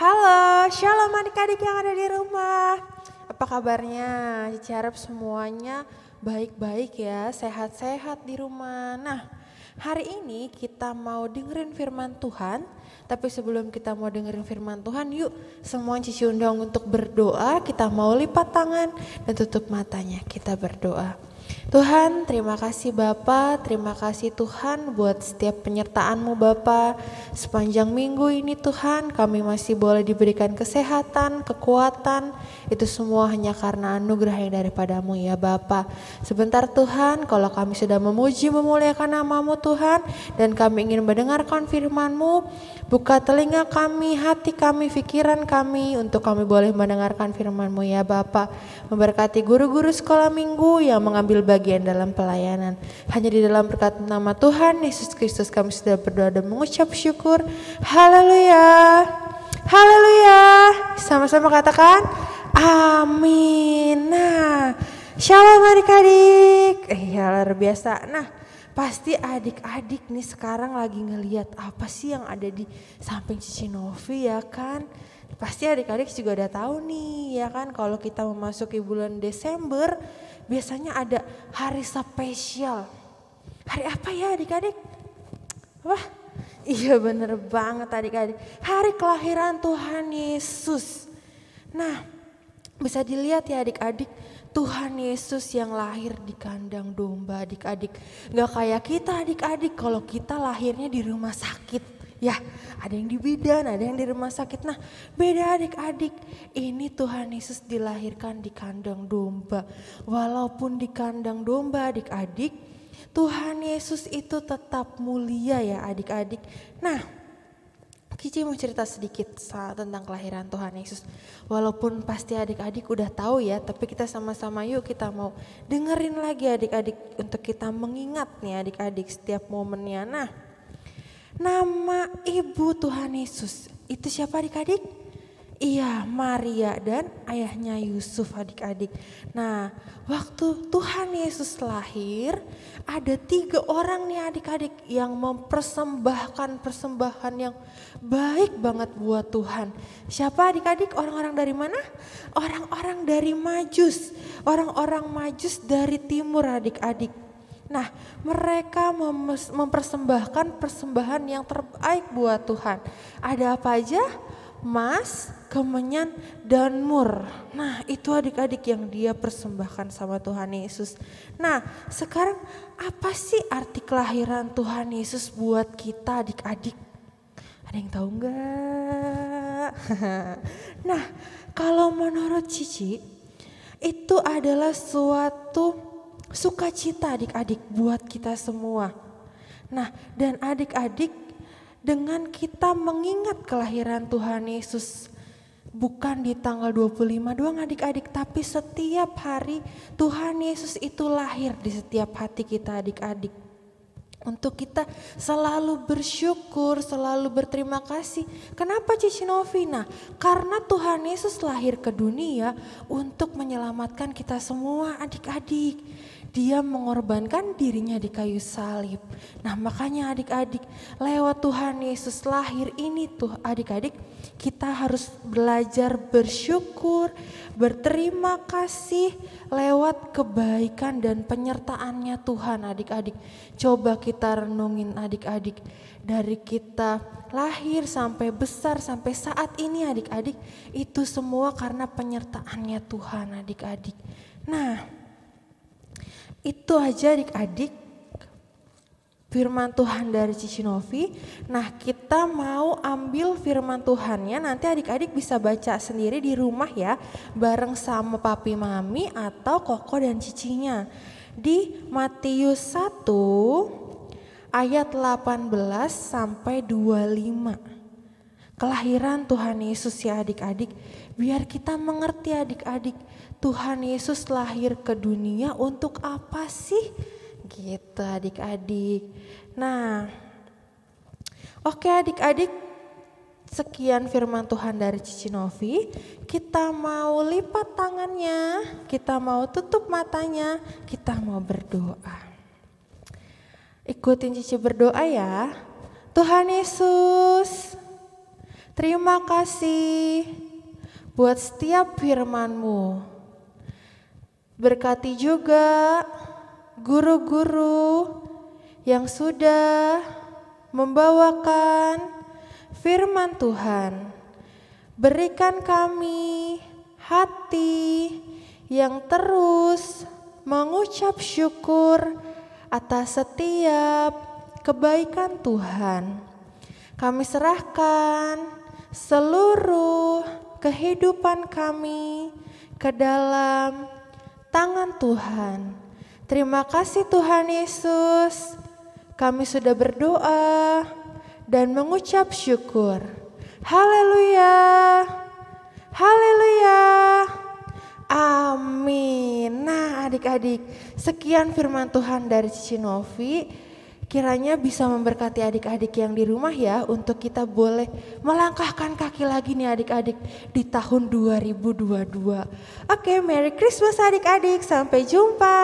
Halo, shalom adik-adik yang ada di rumah. Apa kabarnya? Cici harap semuanya baik-baik ya, sehat-sehat di rumah. Nah, hari ini kita mau dengerin firman Tuhan. Tapi sebelum kita mau dengerin firman Tuhan, yuk semua Cici undang untuk berdoa. Kita mau lipat tangan dan tutup matanya, kita berdoa. Tuhan, terima kasih Bapa, terima kasih Tuhan buat setiap penyertaan-Mu Bapa. Sepanjang minggu ini Tuhan, kami masih boleh diberikan kesehatan, kekuatan. Itu semua hanya karena anugerah yang daripada-Mu ya Bapa. Sebentar Tuhan, kalau kami sudah memuji memuliakan nama-Mu Tuhan, dan kami ingin mendengarkan firman-Mu, buka telinga kami, hati kami, pikiran kami, untuk kami boleh mendengarkan firman-Mu ya Bapa. Memberkati guru-guru sekolah minggu yang mengambil bagian dalam pelayanan. Hanya di dalam berkat nama Tuhan Yesus Kristus kami sudah berdoa dan mengucap syukur. Haleluya. Haleluya. Sama-sama katakan amin. Nah, shalom adik-adik. Ya luar biasa. Nah, pasti adik-adik nih sekarang lagi ngeliat apa sih yang ada di samping Cici Novi ya kan. Pasti adik-adik juga udah tahu nih ya kan, kalau kita memasuki bulan Desember biasanya ada hari spesial. Hari apa ya adik-adik? Wah, iya bener banget adik-adik. Hari kelahiran Tuhan Yesus. Nah, bisa dilihat ya adik-adik, Tuhan Yesus yang lahir di kandang domba adik-adik. Gak kayak kita adik-adik, kalau kita lahirnya di rumah sakit. Ya, ada yang di bidan, ada yang di rumah sakit. Nah, beda adik-adik. Ini Tuhan Yesus dilahirkan di kandang domba. Walaupun di kandang domba adik-adik, Tuhan Yesus itu tetap mulia ya adik-adik. Nah, Cici mau cerita sedikit tentang kelahiran Tuhan Yesus. Walaupun pasti adik-adik udah tahu ya, tapi kita sama-sama yuk kita mau dengerin lagi adik-adik untuk kita mengingat nih adik-adik setiap momennya. Nah, nama ibu Tuhan Yesus itu siapa adik-adik? Iya, Maria dan ayahnya Yusuf adik-adik. Nah, waktu Tuhan Yesus lahir, ada 3 orang nih adik-adik yang mempersembahkan persembahan yang baik banget buat Tuhan. Siapa adik-adik? Orang-orang dari mana? Orang-orang dari Majus. Orang-orang Majus dari timur adik-adik. Nah, mereka mempersembahkan persembahan yang terbaik buat Tuhan. Ada apa aja? Emas, kemenyan, dan mur. Nah, itu adik-adik yang dia persembahkan sama Tuhan Yesus. Nah, sekarang apa sih arti kelahiran Tuhan Yesus buat kita adik-adik? Ada yang tahu enggak? Nah, kalau menurut Cici, itu adalah suatu sukacita adik-adik buat kita semua. Nah, dan adik-adik dengan kita mengingat kelahiran Tuhan Yesus bukan di tanggal 25 doang adik-adik, tapi setiap hari Tuhan Yesus itu lahir di setiap hati kita adik-adik. Untuk kita selalu bersyukur, selalu berterima kasih. Kenapa Cici Novina? Karena Tuhan Yesus lahir ke dunia untuk menyelamatkan kita semua adik-adik. Dia mengorbankan dirinya di kayu salib. Nah, makanya adik-adik, lewat Tuhan Yesus lahir ini tuh adik-adik, kita harus belajar bersyukur, berterima kasih lewat kebaikan dan penyertaannya Tuhan adik-adik. Coba kita renungin adik-adik, dari kita lahir sampai besar sampai saat ini adik-adik, itu semua karena penyertaannya Tuhan adik-adik. Nah, itu aja adik-adik firman Tuhan dari Cici Novi. Nah, kita mau ambil firman Tuhannya, nanti adik-adik bisa baca sendiri di rumah ya, bareng sama papi mami atau koko dan cicinya. Di Matius 1 ayat 18 sampai 25. Kelahiran Tuhan Yesus ya adik-adik, biar kita mengerti adik-adik, Tuhan Yesus lahir ke dunia untuk apa sih? Gitu adik-adik. Nah, oke adik-adik, sekian firman Tuhan dari Cici Novi. Kita mau lipat tangannya, kita mau tutup matanya, kita mau berdoa. Ikutin Cici berdoa ya. Tuhan Yesus, Terima kasih buat setiap firman-Mu. Berkati juga guru-guru yang sudah membawakan firman Tuhan. Berikan kami hati yang terus mengucap syukur atas setiap kebaikan Tuhan. Kami serahkan seluruh kehidupan kami ke dalam tangan Tuhan. Terima kasih Tuhan Yesus. Kami sudah berdoa dan mengucap syukur. Haleluya. Haleluya. Amin. Nah adik-adik, sekian firman Tuhan dari Cici Novi. Kiranya bisa memberkati adik-adik yang di rumah ya, untuk kita boleh melangkahkan kaki lagi nih adik-adik di tahun 2022. Oke, Merry Christmas adik-adik. Sampai jumpa.